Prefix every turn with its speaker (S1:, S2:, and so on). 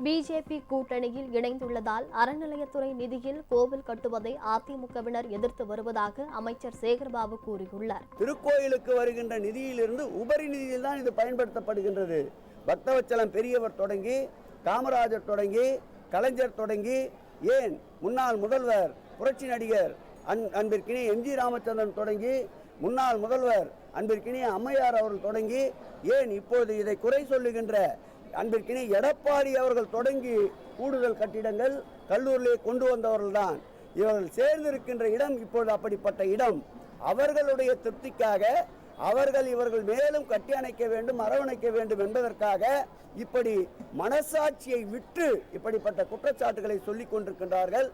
S1: BJP கூட்டணியில் இணைந்துள்ளதால் அறநிலையத்துறை நிதியில் கோவில் கட்டுவதை அதிமுகவினர் எதிர்த்து வருவதாக அமைச்சர் சேகர்பாபு கூறியுள்ளார்.
S2: திருக்கோயிலுக்கு வருகின்ற நிதியிலிருந்து உபரி நிதியில் தான் இது பயன்படுத்தப்படுகின்றது. பக்தவச்சலம் பெரியவர் தொடங்கி, காமராஜர் தொடங்கி, கலைஞர் தொடங்கி, ஏன் முன்னாள் முதல்வர் புரட்சி நடிகர் அன்பிற்கினிய எம்.ஜி. ராமச்சந்திரன் தொடங்கி, முன்னாள் முதல்வர் அன்பிற்கினிய அம்மையார் அவர்கள் தொடங்கி, ஏன் இப்போது இதை குறை சொல்லுகின்ற அன்பிற்கினிய எடப்பாடி அவர்கள் தொடங்கி கூடுதல் கட்டிடங்கள் கல்லூரிலே கொண்டு வந்தவர்கள் தான். இவர்கள் சேர்ந்திருக்கின்ற இடம் இப்போது அப்படிப்பட்ட இடம். அவர்களுடைய திருப்திக்காக இவர்கள் மேலும் கட்டி அணைக்க வேண்டும், அரவணைக்க வேண்டும் என்பதற்காக இப்படி மனசாட்சியை விட்டு இப்படிப்பட்ட குற்றச்சாட்டுகளை சொல்லிக் கொண்டிருக்கின்றார்கள்.